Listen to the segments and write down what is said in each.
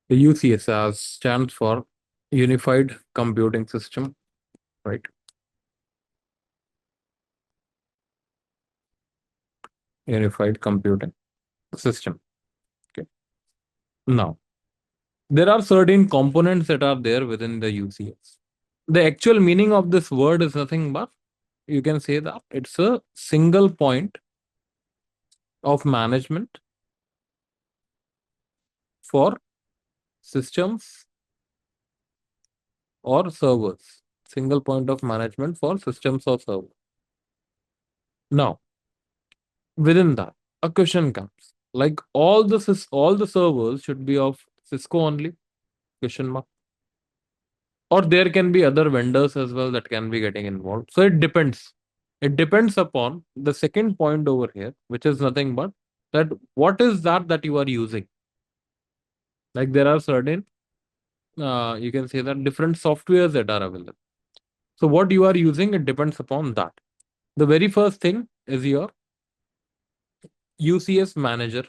The UCS stands for Unified Computing System, right? Unified Computing System. Okay. Now, there are certain components that are there within the UCS. The actual meaning of this word is nothing but you can say that it's a single point of management for systems or servers. Single point of management for systems or servers. Now, within that, a question comes like all the servers should be of Cisco only? Question mark. Or there can be other vendors as well that can be getting involved. So it depends. It depends upon the second point over here, which is nothing but that what is that you are using. Like there are certain, you can say that different softwares that are available. So what you are using, it depends upon that. The very first thing is your UCS manager,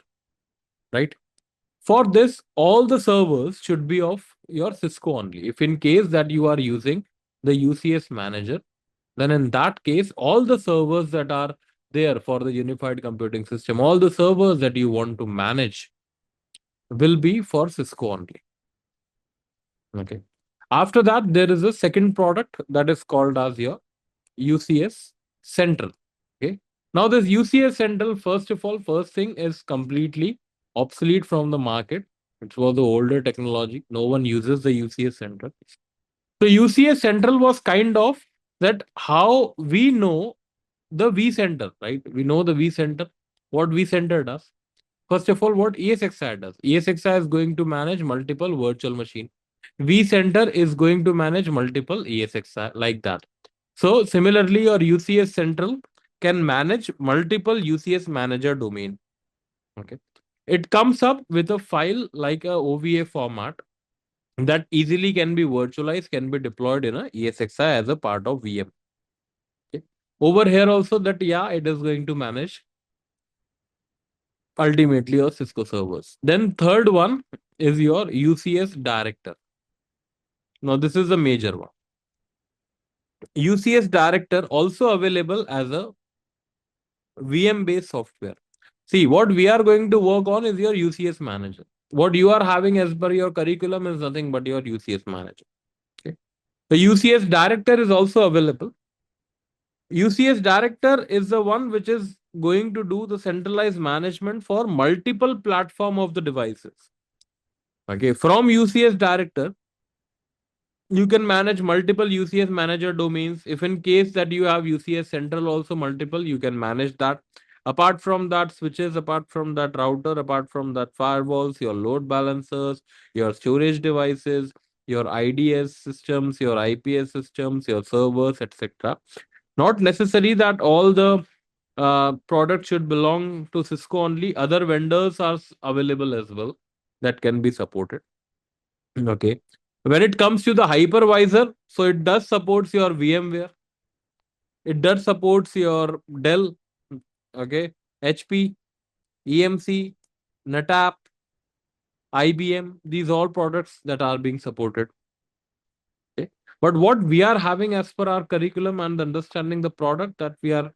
right? For this, all the servers should be of your Cisco only. If in case that you are using the UCS manager, then in that case, all the servers that are there for the unified computing system, all the servers that you want to manage will be for Cisco only. Okay. After that, there is a second product that is called as your UCS Central. Okay. Now, this UCS Central, first of all, first thing is completely obsolete from the market. It was the older technology. No one uses the UCS Central. So, UCS Central was kind of that how we know the vCenter, right? We know the vCenter. What vCenter does? First of all, what ESXi does? ESXi is going to manage multiple virtual machine. vCenter is going to manage multiple ESXi like that. So similarly, your UCS Central can manage multiple UCS manager domain. Okay. It comes up with a file like a OVA format that easily can be virtualized, can be deployed in a ESXi as a part of VM. Okay. Over here also that yeah, it is going to manage ultimately your Cisco servers. Then third one is your UCS Director. Now this is the major one. UCS Director also available as a VM based software. See, what we are going to work on is your UCS manager. What you are having as per your curriculum is nothing but your UCS manager. Okay. The UCS Director is also available. UCS Director is the one which is going to do the centralized management for multiple platform of the devices. Okay, from UCS Director, you can manage multiple UCS manager domains. If in case that you have UCS Central also multiple, you can manage that. Apart from that, switches, apart from that router, apart from that firewalls, your load balancers, your storage devices, your IDS systems, your IPS systems, your servers, etc. Not necessary that all the products should belong to Cisco only. Other vendors are available as well that can be supported. Okay. When it comes to the hypervisor, so it does supports your VMware. It does supports your Dell, okay, HP, EMC, NetApp, IBM. These all products that are being supported. Okay. But what we are having as per our curriculum and understanding the product that we are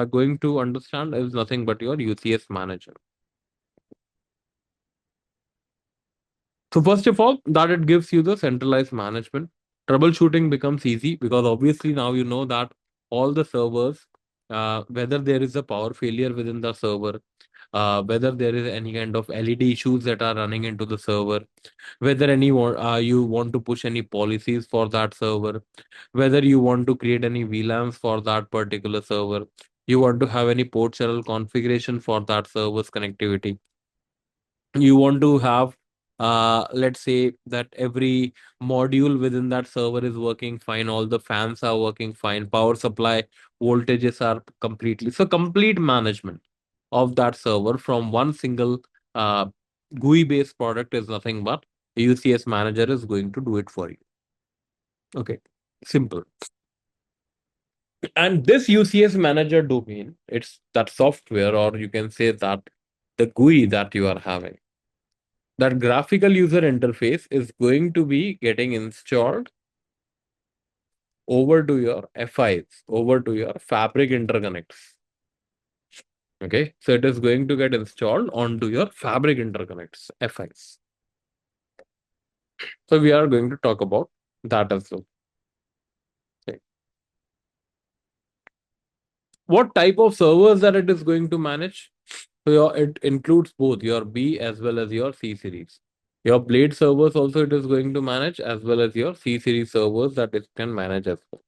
going to understand is nothing but your UCS manager. So first of all, that it gives you the centralized management. Troubleshooting becomes easy because obviously now you know that all the servers, whether there is a power failure within the server, whether there is any kind of LED issues that are running into the server, whether you want to push any policies for that server, whether you want to create any VLANs for that particular server, you want to have any port channel configuration for that server's connectivity, you want to have let's say that every module within that server is working fine, all the fans are working fine, power supply voltages are completely, so complete management of that server from one single uh, GUI based product is nothing but UCS manager is going to do it for you. Okay, simple. And this UCS manager domain, it's that software, or you can say that the GUI that you are having, that graphical user interface is going to be getting installed over to your FIs, over to your Fabric Interconnects. Okay, so it is going to get installed onto your Fabric Interconnects, FIs. So we are going to talk about that as well. Okay. What type of servers that it is going to manage? So it includes both your B as well as your C series. Your blade servers also it is going to manage as well as your C series servers that it can manage as well.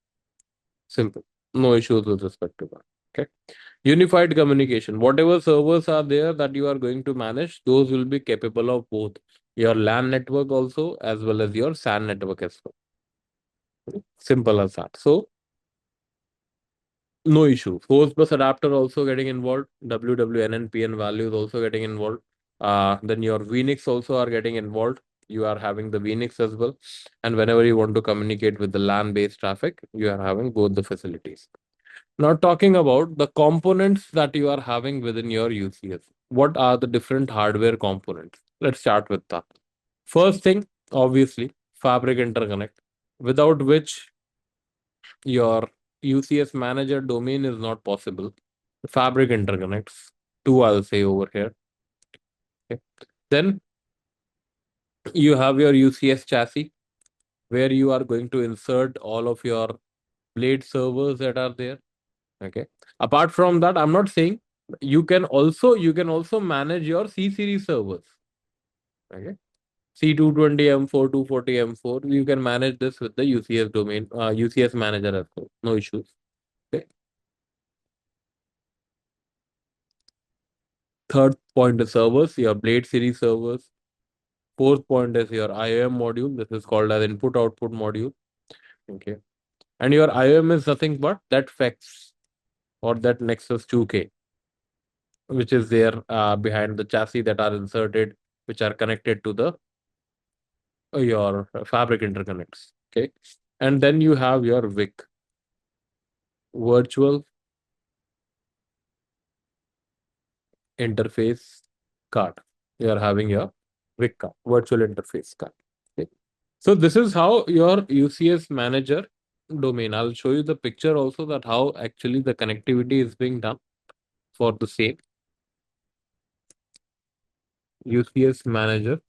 Simple. No issues with respect to that. Okay. Unified communication. Whatever servers are there that you are going to manage, those will be capable of both your LAN network also as well as your SAN network as well. Simple as that. So no issue. Host bus adapter also getting involved. WWN and PN values also getting involved. Then your VNix also are getting involved. You are having the VNix as well. And whenever you want to communicate with the LAN based traffic, you are having both the facilities. Now, talking about the components that you are having within your UCS. What are the different hardware components? Let's start with that. First thing, obviously, Fabric Interconnect, without which your UCS Manager domain is not possible. Fabric Interconnects, two I'll say over here. Okay. Then you have your UCS chassis, where you are going to insert all of your blade servers that are there. Okay. Apart from that, I'm not saying you can also manage your C series servers. Okay. C220 M4 240 M4 you can manage this with the UCS domain UCS manager as well. No issues. Okay. Third point is servers, your blade series servers. Fourth point is your IOM module. This is called as input output module. Okay. And your IOM is nothing but that FEX or that Nexus 2K, which is there behind the chassis that are inserted, which are connected to the your fabric interconnects. Okay. And then you have your VIC, virtual interface card. You are having your VIC card, virtual interface card. Okay. So this is how your UCS manager domain. I'll show you the picture also that how actually the connectivity is being done for the same UCS manager.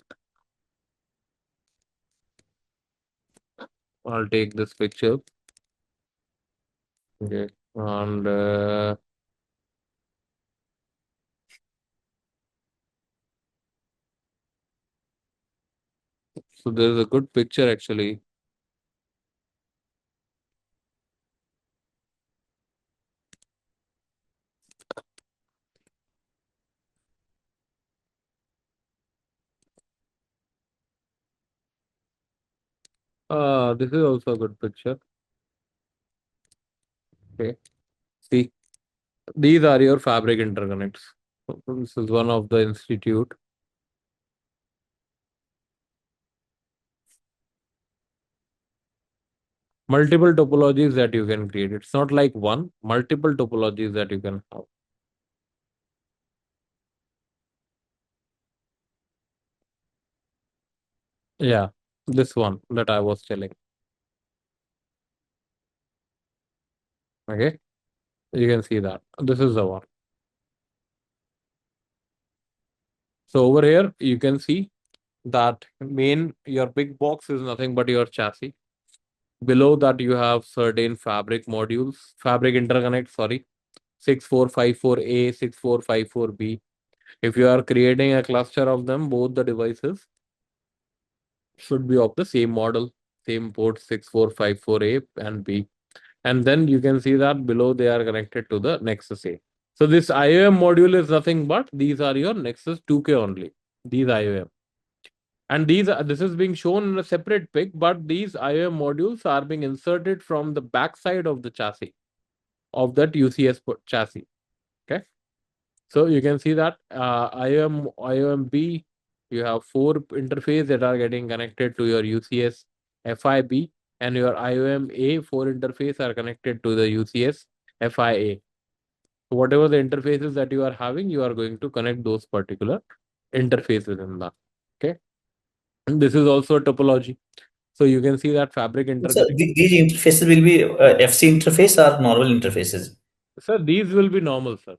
I'll take this picture. Okay. And so there's a good picture actually. This is also a good picture. Okay. See, these are your fabric interconnects. So this is one of the institute. Multiple topologies that you can create. It's not like one, multiple topologies that you can have. Yeah, this one that I was telling. Okay, you can see that. This is the one. So over here, you can see that your big box is nothing but your chassis. Below that, you have certain fabric modules, fabric interconnect, sorry, 6454A, 6454B. If you are creating a cluster of them, both the devices should be of the same model, same port 6454A and B. And then you can see that below they are connected to the Nexus A. So this IOM module is nothing but these are your Nexus 2K only. These IOM. And this is being shown in a separate pic, but these IOM modules are being inserted from the backside of the chassis of that UCS chassis. Okay. So you can see that IOM-B, you have four interfaces that are getting connected to your UCS FIB, and your IOM-A four interface are connected to the UCS FIA. So whatever the interfaces that you are having, you are going to connect those particular interfaces in that. Okay. And this is also a topology. So you can see that Fabric So Interconnect. these interfaces will be FC interface or normal interfaces. Sir, these will be normal, sir.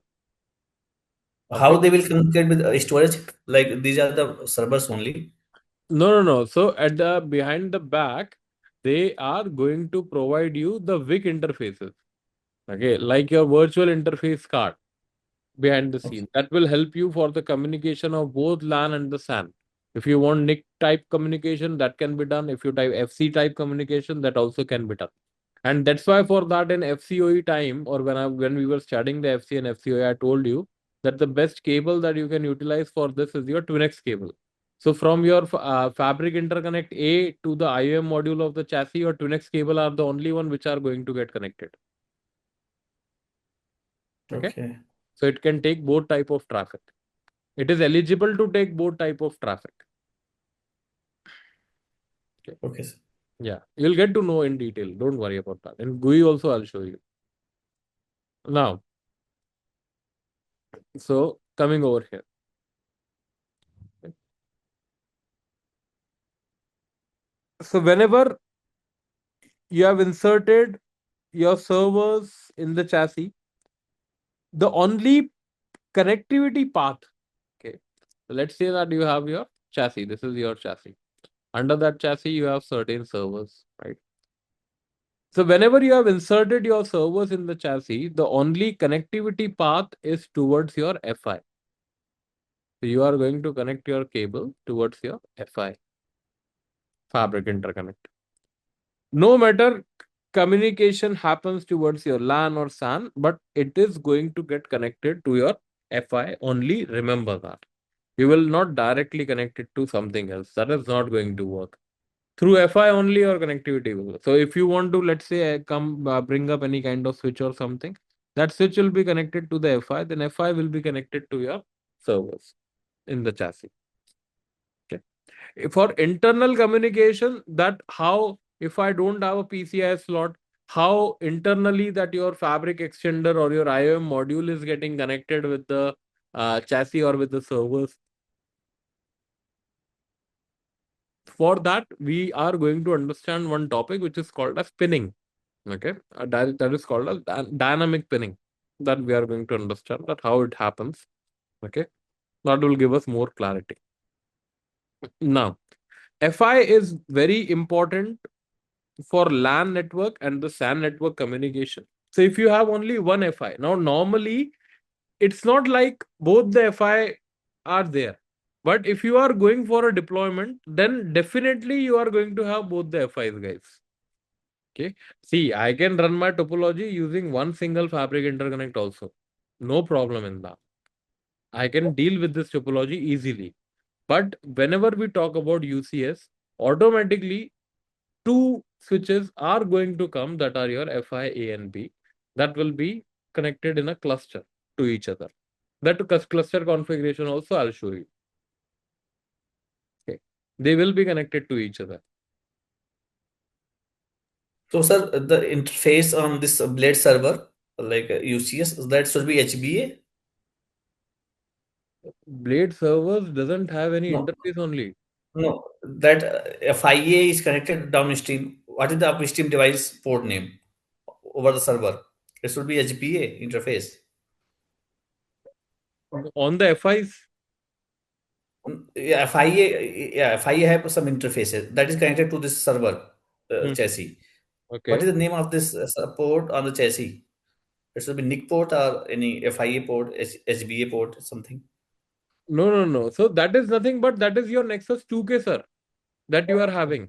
How Okay. they will communicate with storage? Like these are the servers only. No, no, no. So at the behind the back, they are going to provide you the WIC interfaces. Okay, like your virtual interface card behind the Okay. scene. That will help you for the communication of both LAN and the SAN. If you want NIC type communication, that can be done. If you type FC type communication, that also can be done. And that's why for that in FCoE time, or when we were studying the FC and FCoE, I told you that the best cable that you can utilize for this is your Twinx cable. So from your Fabric Interconnect A to the IOM module of the chassis, your Twinx cable are the only one which are going to get connected. Okay. Okay. So it can take both type of traffic. It is eligible to take both type of traffic. Okay. Okay, sir. Yeah. You'll get to know in detail. Don't worry about that. And GUI also I'll show you. Now, so coming over here. Okay. So whenever you have inserted your servers in the chassis, the only connectivity path, okay. So let's say that you have your chassis. This is your chassis. Under that chassis, you have certain servers, right? So whenever you have inserted your servers in the chassis, the only connectivity path is towards your FI. So you are going to connect your cable towards your FI, Fabric Interconnect. No matter communication happens towards your LAN or SAN, but it is going to get connected to your FI only. Remember that. You will not directly connect it to something else. That is not going to work. Through FI only or connectivity will. So if you want to, let's say, come bring up any kind of switch or something, that switch will be connected to the FI, then FI will be connected to your servers in the chassis. Okay. For internal communication, that how if I don't have a PCI slot, how internally that your fabric extender or your IOM module is getting connected with the chassis or with the servers. For that, we are going to understand one topic which is called as pinning. Okay, that is called as dynamic pinning. That we are going to understand that how it happens. Okay, that will give us more clarity. Now, FI is very important for LAN network and the SAN network communication. So if you have only one FI, now normally it's not like both the FI are there. But if you are going for a deployment, then definitely you are going to have both the FIs, guys. Okay. See, I can run my topology using one single fabric interconnect also. No problem in that. I can deal with this topology easily. But whenever we talk about UCS, automatically two switches are going to come that are your FI A and B that will be connected in a cluster to each other. That cluster configuration also I'll show you. Okay. They will be connected to each other. So, sir, the interface on this blade server, like UCS, that should be HBA. Blade servers doesn't have any No, interface only. no, that FIA is connected downstream. What is the upstream device port name over the server? It should be HBA interface. On the FIs. Yeah, FIA, yeah, FIA have some interfaces that is connected to this server Hmm. chassis. What Okay. is the name of this port on the chassis? It should be NIC port or any FIA port, HBA port, something. No, no, no. So that is nothing but that is your Nexus 2K, sir, that you are having.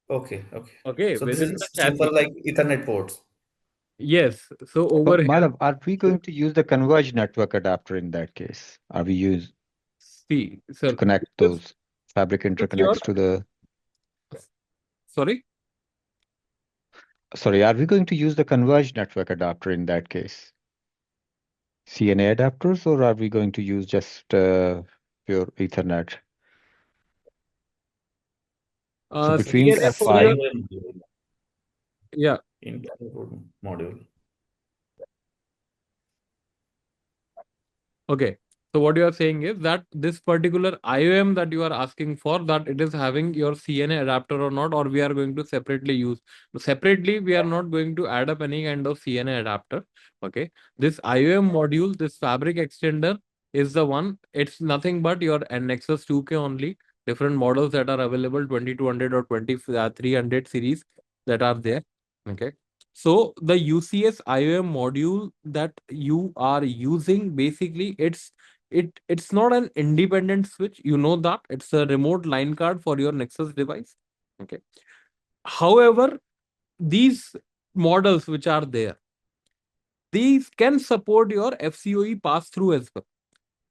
Okay, okay. Okay. So this Within the is simple chassis. like Ethernet ports. Yes. So So, over here, Malav, are we going to use the converged network adapter in that case? Are we use see, to sir, connect this those fabric is your, interconnects to the, sorry. sorry, are we going to use the converged network adapter in that case? CNA adapters, or are we going to use just pure Ethernet? So between CNA for your, FI, FIA module. yeah. Module. Okay. So what you are saying is that this particular IOM that you are asking for, that it is having your CNA adapter or not, or we are going to separately use. Separately, we are not going to add up any kind of CNA adapter. Okay. This IOM module, this fabric extender is the one. It's nothing but your Nexus 2K only. Different models that are available, 2200 or 2300 series that are there. Okay. So the UCS IOM module that you are using, basically, it's not an independent switch. You know that it's a remote line card for your Nexus device. Okay. However, these models which are there, these can support your FCoE pass through as well.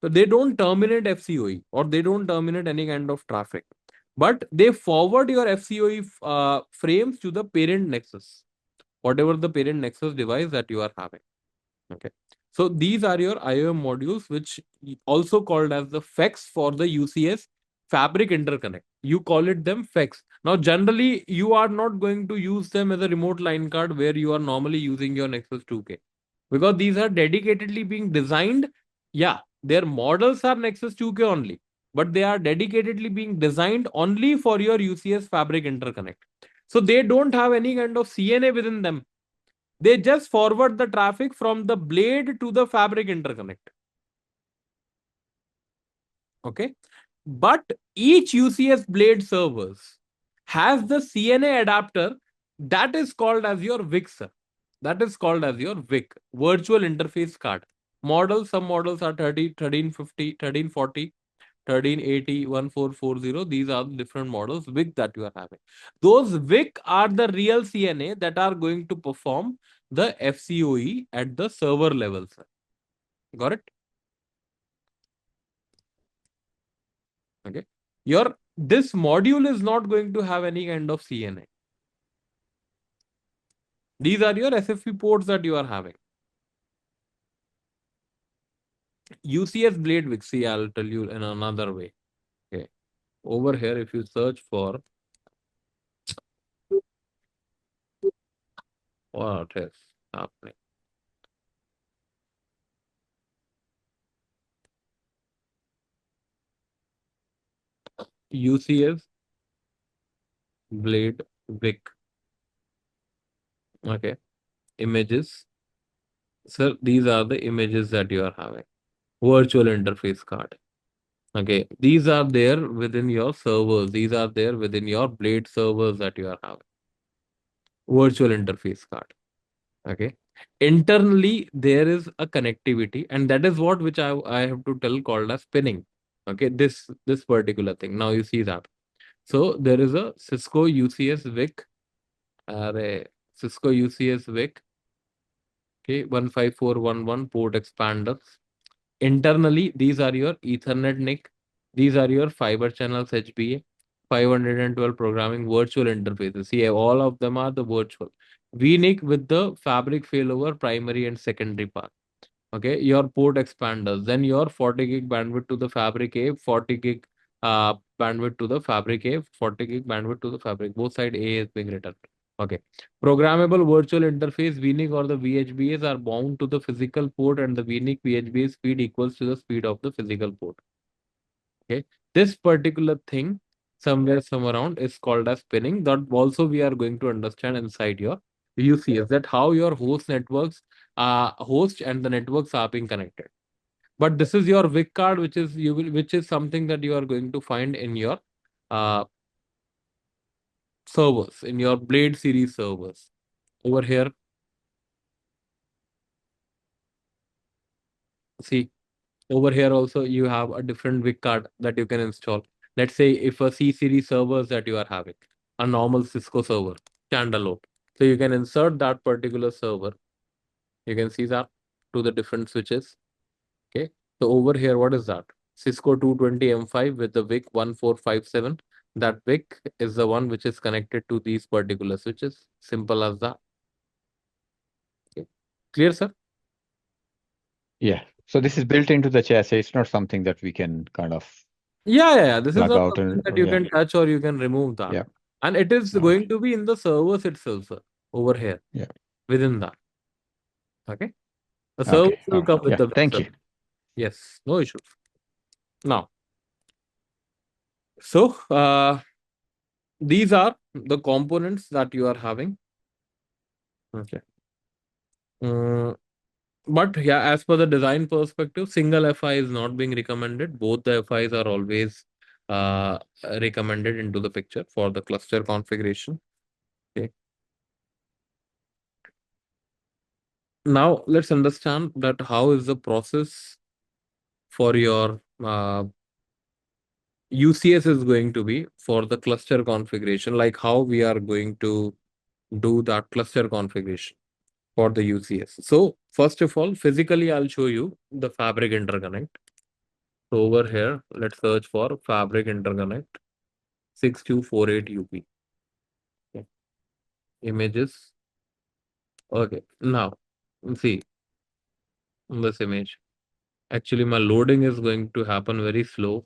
So they don't terminate FCoE or they don't terminate any kind of traffic, but they forward your FCoE frames to the parent Nexus, whatever the parent Nexus device that you are having. Okay. So these are your IOM modules, which also called as the FEX for the UCS Fabric Interconnect. You call it them FEX. Now, generally, you are not going to use them as a remote line card where you are normally using your Nexus 2K, because these are dedicatedly being designed. Yeah, their models are Nexus 2K only, but they are dedicatedly being designed only for your UCS Fabric Interconnect. So they don't have any kind of CNA within them. They just forward the traffic from the blade to the fabric interconnect. Okay. But each UCS blade servers has the CNA adapter that is called as your VIC, sir. That is called as your VIC, virtual interface card. Models, some models are 30, 1350, 1340, 1380, 1440. These are the different models VIC that you are having. Those VIC are the real CNA that are going to perform the FCoE at the server level, sir. Got it? Okay. This module is not going to have any kind of CNA. These are your SFP ports that you are having. UCS blade VIC. See, I'll tell you in another way. Okay. Over here, if you search for what is happening. UCS blade VIC. Okay. Images. Sir, these are the images that you are having. Virtual interface card. Okay. These are there within your servers. These are there within your blade servers that you are having. Virtual interface card. Okay. Internally, there is a connectivity, and that is what which I have to tell called as pinning. Okay. This particular thing. Now you see that. So there is a Cisco UCS VIC. Cisco UCS VIC. Okay. 15411 port expanders. Internally, these are your Ethernet NIC. These are your fiber channels HBA. 512 programming virtual interfaces. See, all of them are the virtual. VNIC with the fabric failover primary and secondary part. Okay, your port expanders. Then your 40 gig bandwidth to the fabric A, 40 gig bandwidth to the fabric A, 40 gig bandwidth to the fabric. Both side A is being written. Okay. Programmable virtual interface VNIC or the VHBAs are bound to the physical port, and the VNIC VHBA speed equals to the speed of the physical port. Okay. This particular thing somewhere, some around is called as pinning. That also we are going to understand inside your UCS, that how your host networks, host and the networks are being connected. But this is your VIC card, which is something that you are going to find in your uh, servers, in your Blade series servers. Over here, see, over here also you have a different VIC card that you can install. Let's say if a C series servers that you are having, a normal Cisco server, standalone. So you can insert that particular server. You can see that to the different switches. Okay. So over here, what is that? Cisco 220 M5 with the VIC 1457. That VIC is the one which is connected to these particular switches. Simple as that. Okay. Clear, sir? Yeah. So this is built into the chassis. It's not something that we can kind of Yeah. This is plug not out something and that you yeah, can touch or you can remove that. yeah. And it is No. going to be in the servers itself, sir. Over here. Yeah. Within that. Okay. The Okay. servers will All right. come with Yeah. the VIC, Thank sir. you. Yes, no issues. Now, so these are the components that you are having. Okay. Uh, but yeah, as per the design perspective, single FI is not being recommended. Both the FIs are always recommended into the picture for the cluster configuration. Okay. Now let's understand that how is the process for your UCS is going to be for the cluster configuration, like how we are going to do that cluster configuration for the UCS. So first of all, physically, I'll show you the Fabric Interconnect. So over here, let's search for Fabric Interconnect 6248 UP. Okay. Images. Okay. Now, see this image. Actually, my loading is going to happen very slow.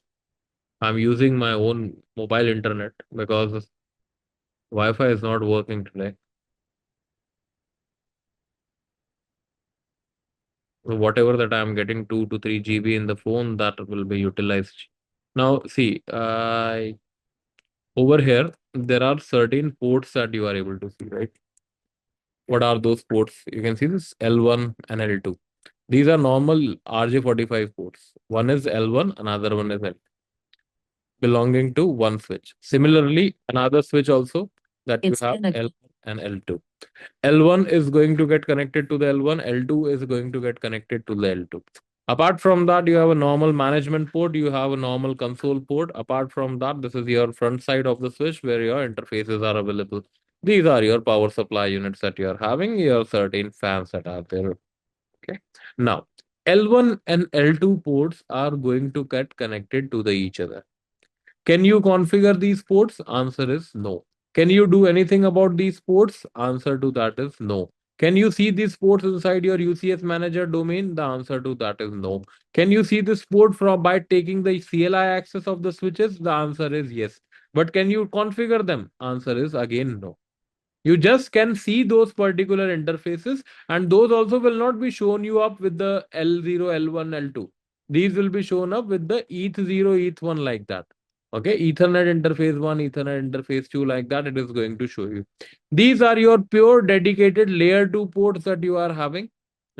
I'm using my own mobile internet because Wi-Fi is not working today. Whatever that I'm getting 2 to 3 GB in the phone, that will be utilized. Now, see, over here, there are certain ports that you are able to see, right? What are those ports? You can see this L1 and L2. These are normal RJ45 ports. One is L1, another one is L2, belonging to one switch. Similarly, another switch also that you have L1 and L2. L1 is going to get connected to the L1, L2 is going to get connected to the L2. Apart from that, you have a normal management port, you have a normal console port. Apart from that, this is your front side of the switch where your interfaces are available. These are your power supply units that you are having, your certain fans that are there. Okay. Now, L1 and L2 ports are going to get connected to the each other. Can you configure these ports? Answer is no. Can you do anything about these ports? Answer to that is no. Can you see these ports inside your UCS Manager domain? The answer to that is no. Can you see this port from by taking the CLI access of the switches? The answer is yes. But can you configure them? Answer is again no. You just can see those particular interfaces, and those also will not be shown you up with the L0, L1, L2. These will be shown up with the ETH0, ETH1 like that. Okay, Ethernet interface 1, Ethernet interface 2, like that, it is going to show you. These are your pure dedicated layer 2 ports that you are having.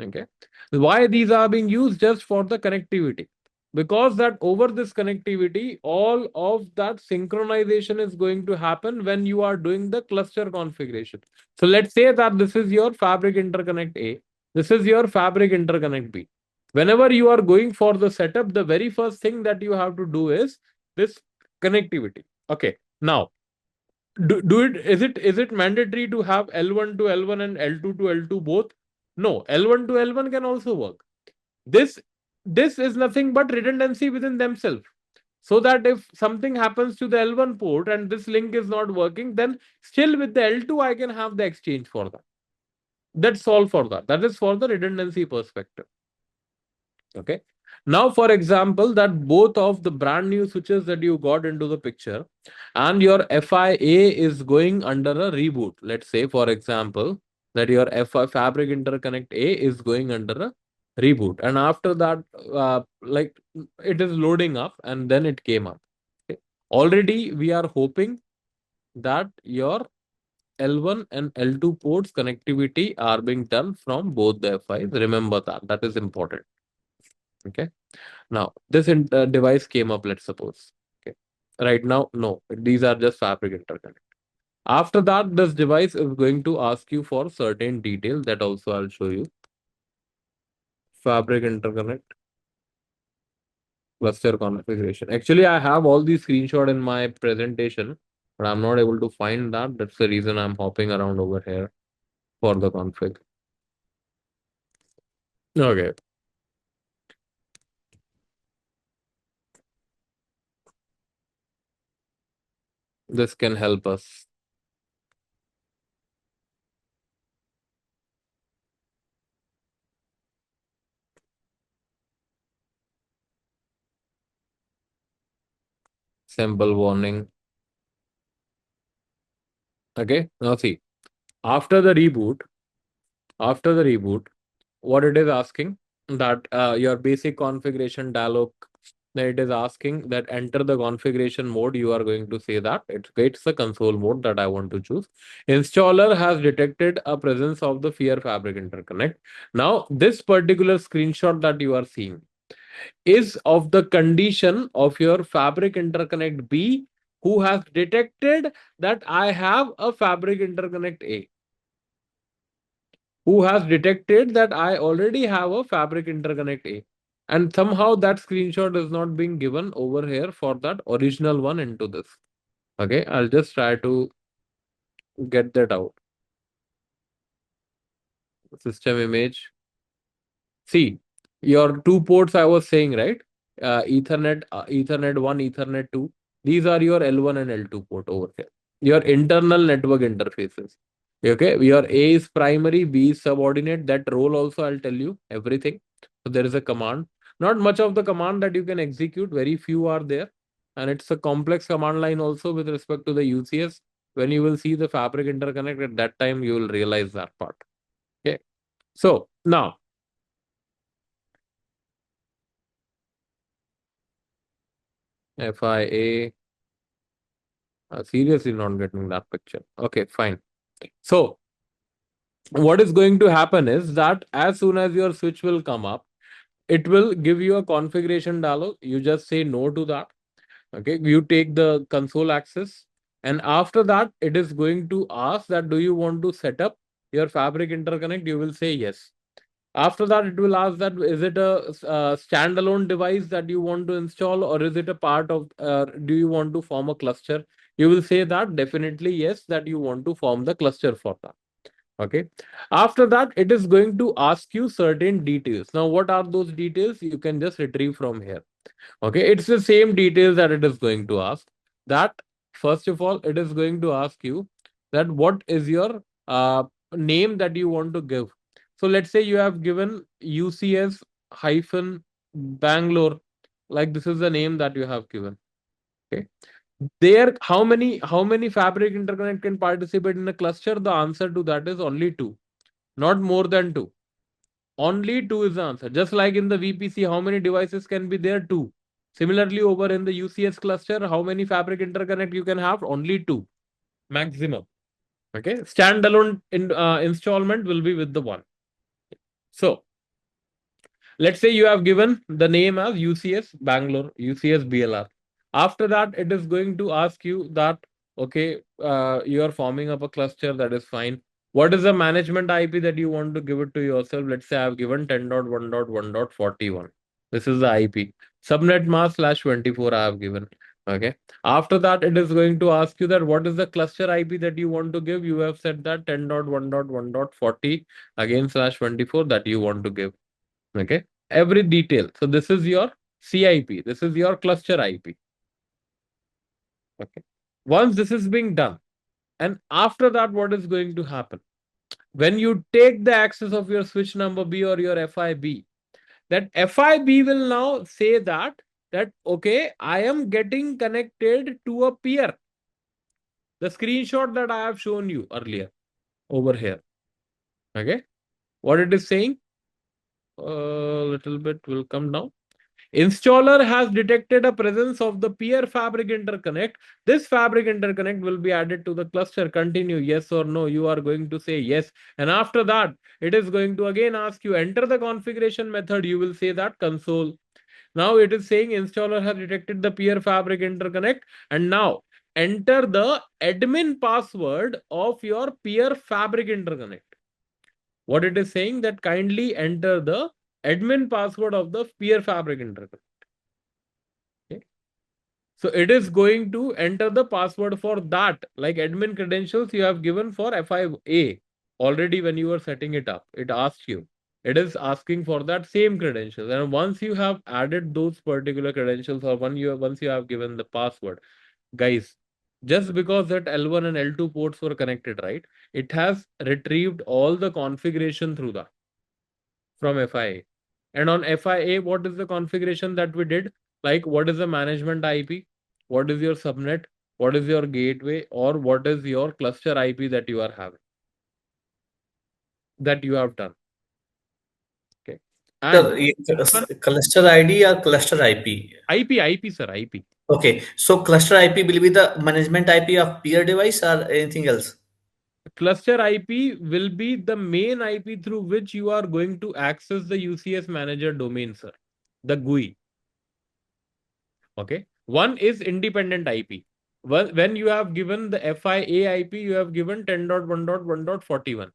Okay, why these are being used? Just for the connectivity, because that over this connectivity, all of that synchronization is going to happen when you are doing the cluster configuration. So let's say that this is your Fabric Interconnect A, this is your Fabric Interconnect B. Whenever you are going for the setup, the very first thing that you have to do is this connectivity. Okay, now do it, is it mandatory to have L1 to L1 and L2 to L2 both? No, L1 to L1 can also work. This is nothing but redundancy within themselves, so that if something happens to the L1 port and this link is not working, then still with the L2 I can have the exchange for that. That's all for that. That is for the redundancy perspective. Okay. Now, for example, that both of the brand new switches that you got into the picture and your FIA is going under a reboot. Let's say, for example, that your FI Fabric Interconnect A is going under a reboot. And after that, like it is loading up and then it came up. Okay. Already, we are hoping that your L1 and L2 ports connectivity are being done from both the FIs. Remember that. That is important. Okay. Now, this device came up, let's suppose. Okay. Right now, no, these are just Fabric Interconnect. After that, this device is going to ask you for certain detail that also I'll show you. Fabric Interconnect cluster configuration. Actually, I have all these screenshot in my presentation, but I'm not able to find that. That's the reason I'm hopping around over here for the config. Okay. This can help us. Simple warning. Okay. Now see, after the reboot, what it is asking, that your basic configuration dialog, then it is asking that enter the configuration mode. You are going to say that it's the console mode that I want to choose. Installer has detected a presence of the Fear Fabric Interconnect. Now, this particular screenshot that you are seeing is of the condition of your Fabric Interconnect B, who has detected that I have a Fabric Interconnect A, who has detected that I already have a Fabric Interconnect A. And somehow that screenshot is not being given over here for that original one into this. Okay, I'll just try to get that out. System image. See, your two ports I was saying, right? Ethernet 1, Ethernet 2. These are your L1 and L2 port over here. Your internal network interfaces. Okay, your A is primary, B is subordinate. That role also I'll tell you everything. So there is a command. Not much of the command that you can execute. Very few are there. And it's a complex command line also with respect to the UCS. When you will see the Fabric Interconnect, at that time you will realize that part. Okay. So now, FIA. Seriously not getting that picture. Okay, fine. So what is going to happen is that as soon as your switch will come up, it will give you a configuration dialog. You just say no to that. Okay, you take the console access, and after that, it is going to ask that do you want to set up your Fabric Interconnect? You will say yes. After that, it will ask that is it a standalone device that you want to install, or is it a part of, do you want to form a cluster? You will say that definitely yes, that you want to form the cluster for that. Okay. After that, it is going to ask you certain details. Now, what are those details? You can just retrieve from here. Okay. It's the same details that it is going to ask. That, first of all, it is going to ask you that what is your name that you want to give. So let's say you have given UCS hyphen Bangalore, like this is the name that you have given. Okay. There, how many Fabric Interconnect can participate in a cluster? The answer to that is only two, not more than two. Only two is the answer. Just like in the VPC, how many devices can be there? Two. Similarly, over in the UCS cluster, how many Fabric Interconnect you can have? Only two maximum. Okay. Standalone installment will be with the one. So let's say you have given the name as UCS Bangalore, UCS BLR. After that, it is going to ask you that, okay, you are forming up a cluster, that is fine. What is the management IP that you want to give it to yourself? Let's say I have given 10.1.1.41. This is the IP. Subnet mask /24 I have given. Okay. After that, it is going to ask you that what is the cluster IP that you want to give? You have said that 10.1.1.40 again /24 that you want to give. Okay, every detail. So this is your CIP. This is your cluster IP. Okay. Once this is being done, and after that, what is going to happen? When you take the access of your switch number B or your FIB, that FIB will now say that okay, I am getting connected to a peer. The screenshot that I have shown you earlier over here. Okay, what it is saying? A little bit will come down. Installer has detected a presence of the peer Fabric Interconnect. This Fabric Interconnect will be added to the cluster. Continue, yes or no. You are going to say yes. And after that, it is going to again ask you, enter the configuration method. You will say that console. Now it is saying installer has detected the peer Fabric Interconnect. And now enter the admin password of your peer Fabric Interconnect. What it is saying that kindly enter the admin password of the peer Fabric Interconnect. Okay. So it is going to enter the password for that, like admin credentials you have given for F5A already when you were setting it up. It asks you. It is asking for that same credentials. And once you have added those particular credentials or once you have given the password, guys, just because that L1 and L2 ports were connected, right? It has retrieved all the configuration through that from FIA. And on FIA, what is the configuration that we did? Like, what is the management IP? What is your subnet? What is your gateway? Or what is your cluster IP that you are having? That you have done. Okay. And Cluster ID or cluster IP? IP, sir, IP. Okay, so cluster IP will be the management IP of peer device or anything else? Cluster IP will be the main IP through which you are going to access the UCS Manager domain, sir. The GUI. Okay. One is independent IP. Well, when you have given the FIA IP, you have given 10.1.1.41.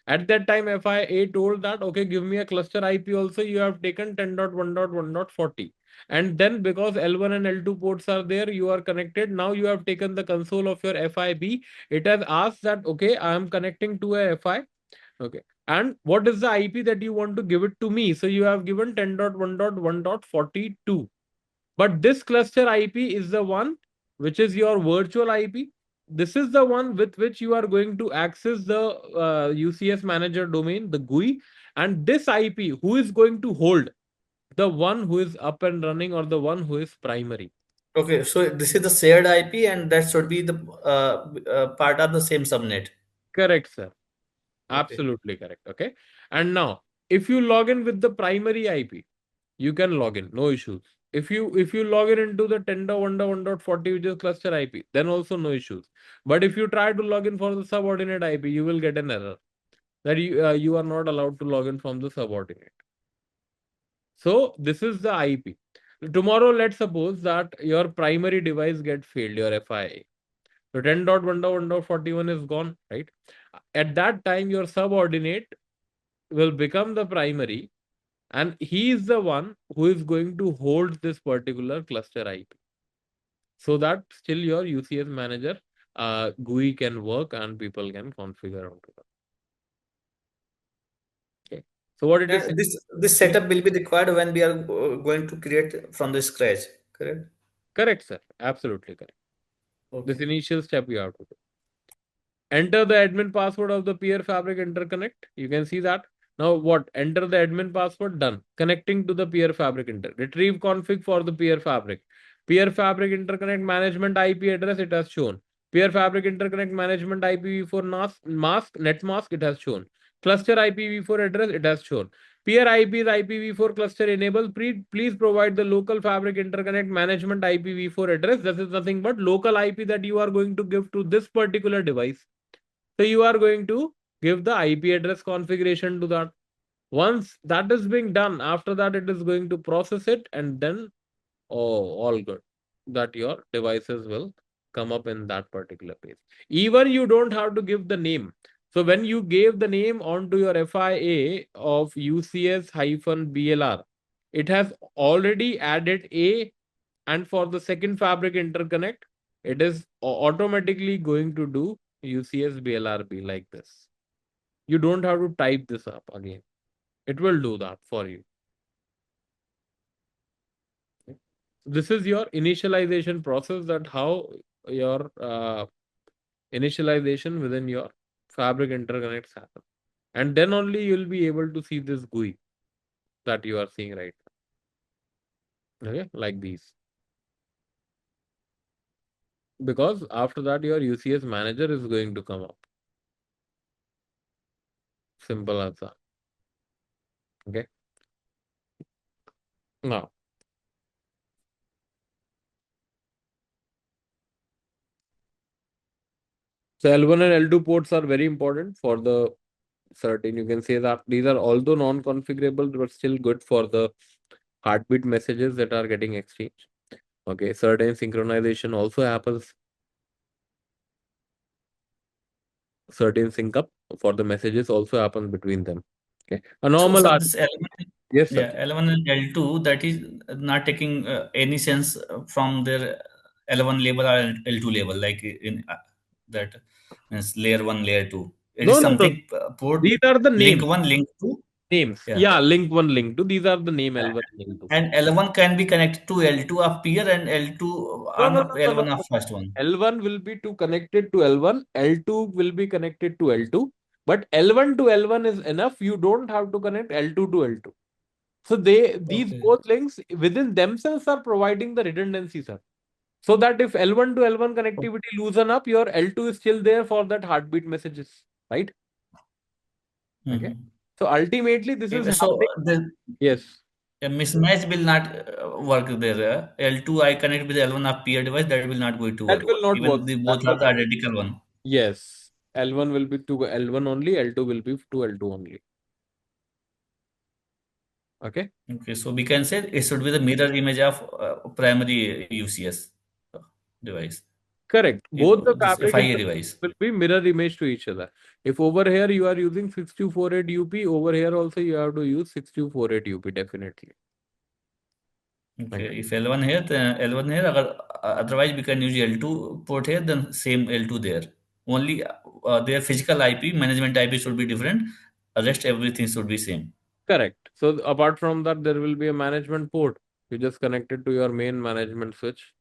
At that time, FIA told that, okay, give me a cluster IP also, you have taken 10.1.1.40. And then because L1 and L2 ports are there, you are connected. Now you have taken the console of your FIB. It has asked that, okay, I am connecting to a FI. Okay. And what is the IP that you want to give it to me? So you have given 10.1.1.42. But this cluster IP is the one which is your virtual IP. This is the one with which you are going to access the UCS Manager domain, the GUI. And this IP, who is going to hold? The one who is up and running or the one who is primary. Okay, so this is the shared IP and that should be the part of the same subnet. Correct, sir. Okay. Absolutely correct. Okay. And now, if you log in with the primary IP, you can log in, no issues. If you log in into the 10.1.1.40, which is cluster IP, then also no issues. But if you try to log in for the subordinate IP, you will get an error that you are not allowed to log in from the subordinate. So this is the IP. Tomorrow, let's suppose that your primary device get failed, your FIA. So 10.1.1.41 is gone, right? At that time, your subordinate will become the primary, and he is the one who is going to hold this particular cluster IP, so that still your UCS Manager GUI can work and people can configure onto that. Okay. So what it is? This setup will be required when we are going to create from the scratch, correct? Correct, sir. Absolutely correct. This Okay. initial step you have to do. Enter the admin password of the peer fabric interconnect. You can see that. Now what? Enter the admin password. Done. Connecting to the peer fabric retrieve config for the peer fabric. Peer fabric interconnect management IP address, it has shown. Peer fabric interconnect management IPv4 net mask, it has shown. Cluster IPv4 address, it has shown. Peer IP is IPv4 cluster enabled. Please provide the local fabric interconnect management IPv4 address. This is nothing but local IP that you are going to give to this particular device. So you are going to give the IP address configuration to that. Once that is being done, after that it is going to process it, and then all good. That your devices will come up in that particular page. Even you don't have to give the name. So when you gave the name onto your FIA of UCS-BLR, it has already added A, and for the second fabric interconnect, it is automatically going to do UCS BLRB like this. You don't have to type this up again. It will do that for you. This is your initialization process, that how your initialization within your fabric interconnects happen. And then only you'll be able to see this GUI that you are seeing right now. Okay, like these. Because after that, your UCS Manager is going to come up. Simple as that. Okay. Now, so L1 and L2 ports are very important for the certain. You can say that these are although non-configurable, but still good for the heartbeat messages that are getting exchanged. Okay, certain synchronization also happens. Certain sync up for the messages also happens between them. Okay, a So, normal. so this element, Yes, sir. yeah, L1 and L2, that is not taking any sense from their L1 label or L2 label, like in that means layer 1, layer 2. It is No, no, no. something port These are the link names. 1, link 2. Names. Yeah. Yeah, link 1, link 2. These are the name L1 and L2. And L1 can be connected to L2 of peer and L2 No, no, on no, no, no, L1 of no. first one. L1 will be to connected to L1. L2 will be connected to L2. But L1 to L1 is enough. You don't have to connect L2 to L2. So these Okay. both links within themselves are providing the redundancy, sir. So that if L1 to L1 connectivity loosen up, your L2 is still there for that heartbeat messages, right? Okay. Mhm. So ultimately, this is So happening. the Yes, a mismatch will not work there. L2 I connect with L1 of peer device, that will not going to that work. will not work. Even they That both will are the not. identical one. Yes, L1 will be to L1 only, L2 will be to L2 only. Okay, Okay, so we can say it should be the mirror image of primary UCS device. correct. If Both the this fabric FIA interface device. will be mirror image to each other. If over here you are using 6248 UP, over here also you have to use 6248 UP definitely. Okay. Okay, if L1 here, then L1 here, otherwise we can use L2 port here, then same L2 there. Only their physical IP, management IP should be different. Rest everything should be same. Correct. So apart from that, there will be a management port. You just connect it to your main management switch,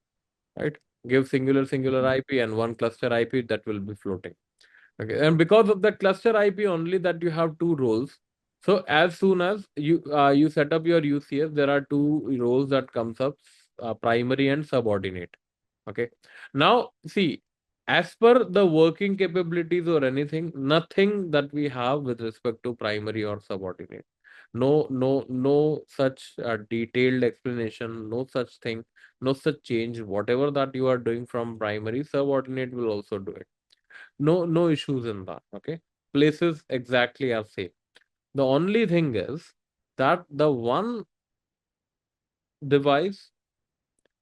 right? Give singular IP and one cluster IP that will be floating. Okay. And because of that cluster IP only that you have two roles. So as soon as you set up your UCS, there are two roles that comes up, primary and subordinate. Okay. Now see, as per the working capabilities or anything, nothing that we have with respect to primary or subordinate. No such detailed explanation, no such thing, no such change. Whatever that you are doing from primary, subordinate will also do it. No issues in that. Okay. Places exactly are same. The only thing is that the one device,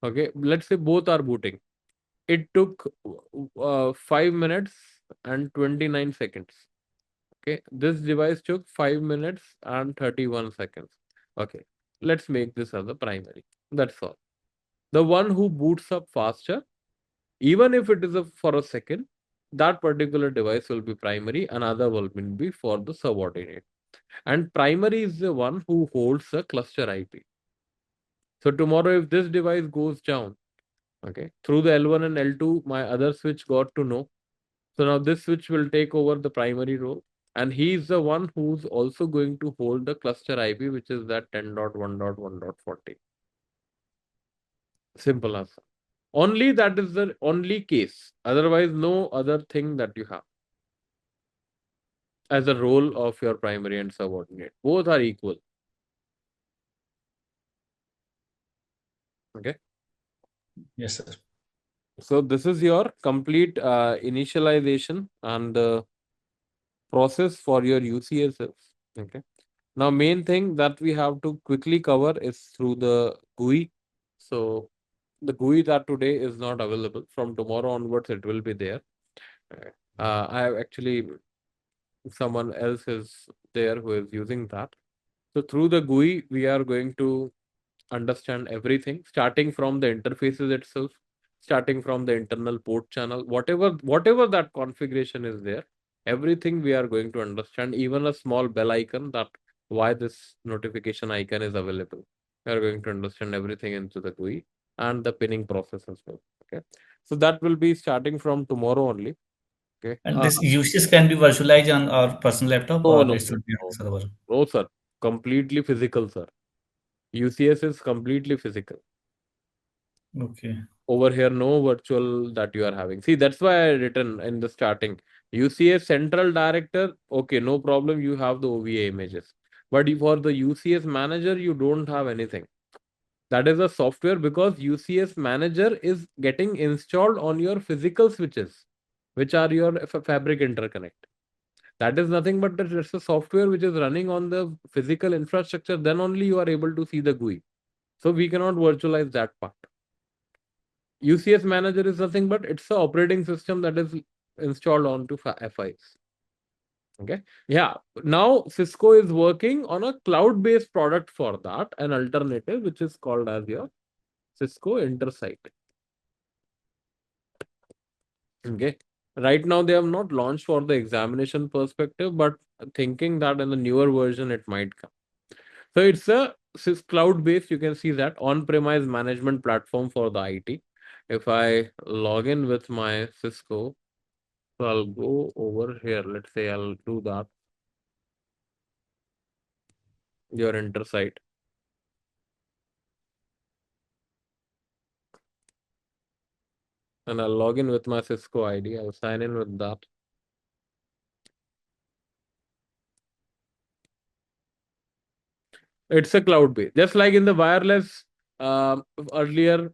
okay, let's say both are booting. It took 5 minutes and 29 seconds. Okay, this device took 5 minutes and 31 seconds. Okay, let's make this as a primary. That's all. The one who boots up faster, even if it is for a second, that particular device will be primary, another will be for the subordinate. And primary is the one who holds the cluster IP. So tomorrow, if this device goes down, okay, through the L1 and L2, my other switch got to know. So now this switch will take over the primary role. And he is the one who's also going to hold the cluster IP, which is that 10.1.1.40. Simple as that. Only that is the only case. Otherwise, no other thing that you have as a role of your primary and subordinate. Both are equal. Okay. Yes, sir. So this is your complete initialization and process for your UCSs. Okay. Now, main thing that we have to quickly cover is through the GUI. So the GUI that today is not available. From tomorrow onwards, it will be there. Okay. I have actually someone else is there who is using that. So through the GUI, we are going to understand everything, starting from the interfaces itself, starting from the internal port channel, whatever that configuration is there, everything we are going to understand, even a small bell icon, that why this notification icon is available. We are going to understand everything into the GUI and the pinning process as well. Okay. So that will be starting from tomorrow only. Okay. And this UCS can be virtualized on our personal laptop No, or no, it should be on no, server. no, sir. Completely physical, sir. UCS is completely physical. Okay. Over here, no virtual that you are having. See, that's why I written in the starting. UCS Central Director, okay, no problem. You have the OVA images. But for the UCS Manager, you don't have anything. That is a software because UCS Manager is getting installed on your physical switches, which are your Fabric Interconnect. That is nothing but that it's a software which is running on the physical infrastructure. Then only you are able to see the GUI. So we cannot virtualize that part. UCS Manager is nothing but it's the operating system that is installed onto FIs. Okay. Yeah. Now Cisco is working on a cloud-based product for that, an alternative, which is called as your Cisco Intersight. Okay. Right now they have not launched for the examination perspective, but thinking that in the newer version it might come. So it's a cloud-based, you can see that on-premise management platform for the IT. If I log in with my Cisco, so I'll go over here. Let's say I'll do that. Your Intersight. And I'll log in with my Cisco ID. I'll sign in with that. It's a cloud based. Just like in the wireless, earlier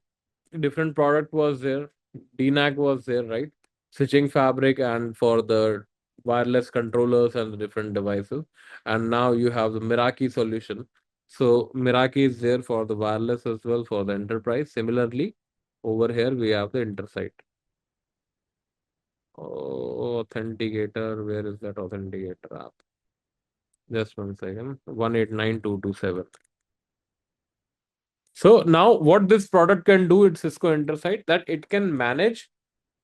different product was there. DNAC was there, right? Switching fabric and for the wireless controllers and the different devices. And now you have the Meraki solution. So Meraki is there for the wireless as well for the enterprise. Similarly, over here we have the Intersight. Oh, authenticator. Where is that authenticator app? Just 1 second. 189.227. So now what this product can do at Cisco Intersight, that it can manage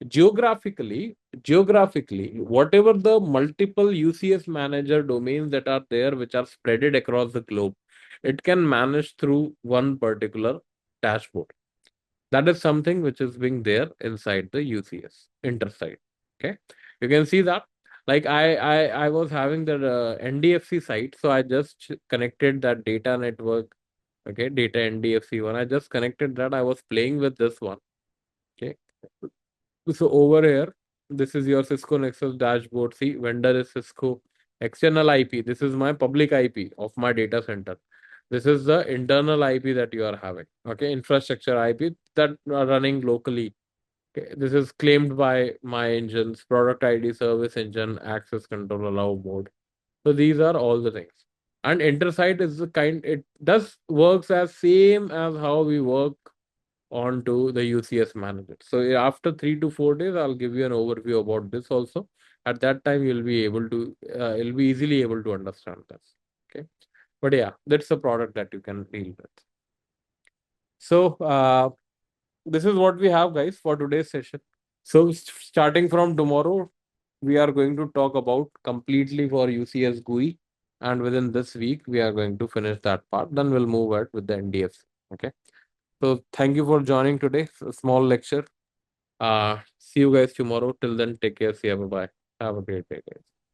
geographically whatever the multiple UCS manager domains that are there, which are spreaded across the globe, it can manage through one particular dashboard. That is something which is being there inside the UCS Intersight. Okay, you can see that. Like I was having the NDFC site, so I just connected that data network. Okay, data NDFC one. I just connected that. I was playing with this one. Okay, so over here, this is your Cisco Nexus dashboard. See, vendor is Cisco. External IP. This is my public IP of my data center. This is the internal IP that you are having. Okay, infrastructure IP that are running locally. Okay, this is claimed by my engines, product ID, service engine, access control, allow mode. So these are all the things. And Intersight is the kind, it does works as same as how we work onto the UCS manager. So after 3 to 4 days, I'll give you an overview about this also. At that time, you'll be able to, you'll be easily able to understand this. Okay. But yeah, that's the product that you can deal with. So this is what we have, guys, for today's session. So starting from tomorrow, we are going to talk about completely for UCS GUI. And within this week, we are going to finish that part. Then we'll move ahead with the NDFC. Okay. So thank you for joining today. It's a small lecture. See you guys tomorrow. Till then, take care. See you. Bye bye. Have a great day, guys.